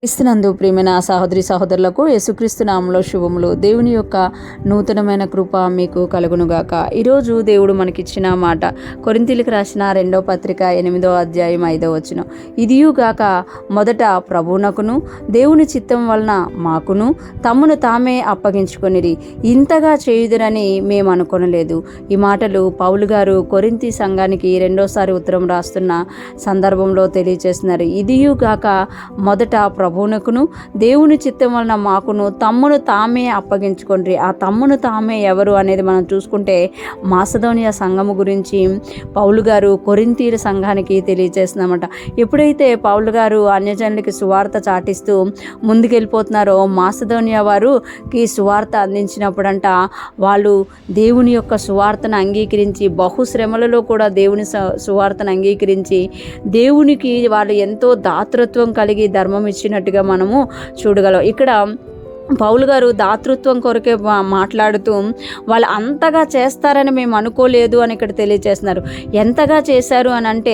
క్రీస్తునందు ప్రియమైన సహోదరి సహోదరులకు యేసుక్రీస్తు నామములో శుభములు. దేవుని యొక్క నూతనమైన కృప మీకు కలుగునుగాక. ఈరోజు దేవుడు మనకిచ్చిన మాట కొరింథీయులకు రాసిన 2వ పత్రిక 8వ అధ్యాయం 5వ వచనం. ఇదియుగాక మొదట ప్రభువునకును దేవుని చిత్తం వలన మాకును తమ్మును తామే అప్పగించుకొనిరి, ఇంతగా చేయుదురని మేము అనుకొనలేదు. ఈ మాటలు పౌలు గారు కొరింథీ సంఘానికి రెండోసారి ఉత్తరం రాస్తున్న సందర్భంలో తెలియజేస్తున్నారు. ఇదియుగాక మొదట ప్రభువునకును దేవుని చిత్తం వలన మాకును తమ్మును తామే అప్పగించుకొండ్రి. ఆ తమ్మును తామే ఎవరు అనేది మనం చూసుకుంటే మాసిదోనియా సంఘము గురించి పౌలు గారు కొరింథీయుల సంఘానికి తెలియజేస్తున్నామట. ఎప్పుడైతే పౌలు గారు అన్యజనులకి సువార్త చాటిస్తూ ముందుకెళ్ళిపోతున్నారో మాసిదోనియా వారికి సువార్త అందించినప్పుడంట వాళ్ళు దేవుని యొక్క సువార్తను అంగీకరించి బహుశ్రమలలో కూడా దేవుని సువార్తను అంగీకరించి దేవునికి వాళ్ళు ఎంతో దాతృత్వం కలిగి ధర్మం ఇచ్చినట్టుగా మనము చూడగలం. ఇక్కడ పౌలు గారు దాతృత్వం కొరకే మాట్లాడుతూ వాళ్ళు అంతగా చేస్తారని మేము అనుకోలేదు అని ఇక్కడ తెలియజేస్తున్నారు. ఎంతగా చేశారు అని అంటే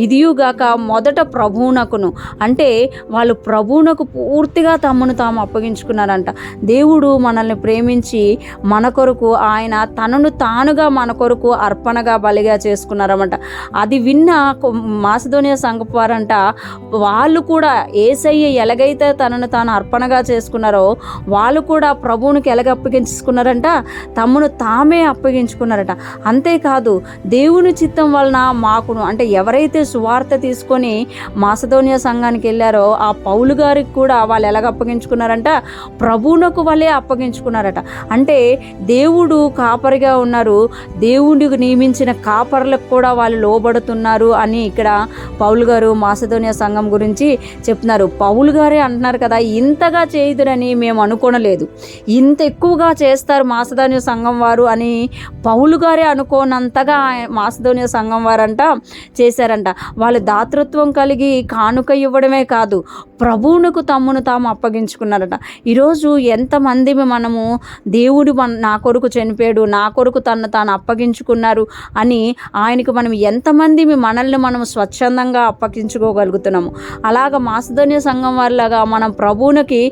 ఇదియుగాక మొదట ప్రభువునకును, అంటే వాళ్ళు ప్రభువునకు పూర్తిగా తమను తాము అప్పగించుకున్నారంట. దేవుడు మనల్ని ప్రేమించి మన కొరకు ఆయన తనను తానుగా మన కొరకు అర్పణగా బలిగా చేసుకున్నారన్నమాట. అది విన్న మాసిదోనియా సంఘపు వారంట వాళ్ళు కూడా యేసయ్య ఎలాగైతే తనను తాను అర్పణగా చేసుకున్నారో వాళ్ళు కూడా ప్రభువునికి ఎలాగ అప్పగించుకున్నారంట, తమ్మును తామే అప్పగించుకున్నారట. అంతేకాదు దేవుని చిత్తం వలన మాకును, అంటే ఎవరైతే సువార్త తీసుకొని మాసిదోనియా సంఘానికి వెళ్ళారో ఆ పౌలు గారికి కూడా వాళ్ళు ఎలాగ అప్పగించుకున్నారంట, ప్రభువునకు వాళ్ళే అప్పగించుకున్నారట. అంటే దేవుడు కాపరిగా ఉన్నారు, దేవుడికి నియమించిన కాపరులకు కూడా వాళ్ళు లోబడుతున్నారు అని ఇక్కడ పౌలు గారు మాసిదోనియా సంఘం గురించి చెప్తున్నారు. పౌలు గారే అంటున్నారు కదా, ఇంతగా చేయుదురని మేము అనుకోనలేదు, ఇంత ఎక్కువగా చేస్తారు మాసిదోనియా సంఘం వారు అని పౌలు గారే అనుకోనంతగా మాసిదోనియా సంఘం వారంట చేశారంట. వాళ్ళు దాతృత్వం కలిగి కానుక ఇవ్వడమే కాదు, ప్రభువునకు తమ్మును తాము అప్పగించుకున్నారట. ఈరోజు ఎంతమంది మనము దేవుడు నా కొరకు చనిపోయాడు, నా కొరకు తను తాను అప్పగించుకున్నారు అని ఆయనకు మనం ఎంతమంది మనల్ని మనం స్వచ్ఛందంగా అప్పగించుకోగలుగుతున్నాము. అలాగ మాసిదోనియా సంఘం వారిలాగా మనం ప్రభువునికి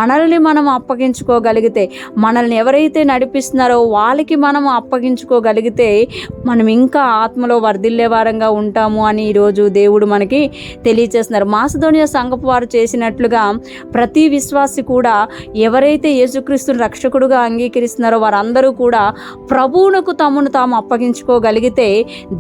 మనల్ని మనం అప్పగించుకోగలిగితే, మనల్ని ఎవరైతే నడిపిస్తున్నారో వాళ్ళకి మనం అప్పగించుకోగలిగితే మనం ఇంకా ఆత్మలో వర్ధిల్లే వారంగా ఉంటాము అని ఈరోజు దేవుడు మనకి తెలియజేస్తున్నారు. మాసిదోనియా సంఘపు వారు చేసినట్లుగా ప్రతి విశ్వాసి కూడా ఎవరైతే యేసుక్రీస్తుని రక్షకుడుగా అంగీకరిస్తున్నారో వారందరూ కూడా ప్రభువునకు తమను తాము అప్పగించుకోగలిగితే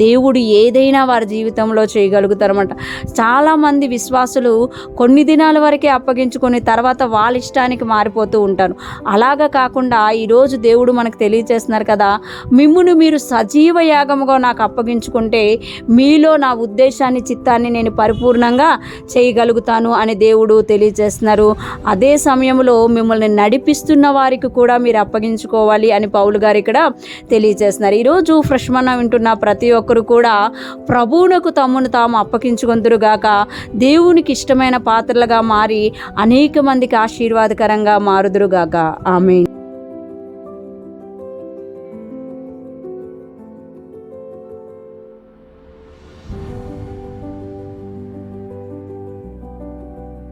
దేవుడు ఏదైనా వారి జీవితంలో చేయగలుగుతారన్నమాట. చాలామంది విశ్వాసులు కొన్ని దినాల వరకే అప్పగించుకొని తర్వాత వాళ్ళ ఇష్టానికి మారిపోతూ ఉంటారు. అలాగా కాకుండా ఈరోజు దేవుడు మనకు తెలియజేస్తున్నారు కదా, మిమ్మును మీరు సజీవ యాగముగా నాకు అప్పగించుకుంటే మీలో నా ఉద్దేశాన్ని చిత్తాన్ని నేను పరిపూర్ణంగా చేయగలుగుతాను అని దేవుడు తెలియజేస్తున్నారు. అదే సమయంలో మిమ్మల్ని నడిపిస్తున్న వారికి కూడా మీరు అప్పగించుకోవాలి అని పౌలు గారు ఇక్కడ తెలియజేస్తున్నారు. ఈరోజు ఫ్రెష్ మన్నా వింటున్న ప్రతి ఒక్కరు కూడా ప్రభువునకు తమ్మును తాము అప్పగించుకొందురుగాక, దేవునికి ఇష్టమైన పాత్రలుగా మారి అనేక మందికి ఆశీర్వాదకరంగా మారుదురుగాక. ఆమేన్.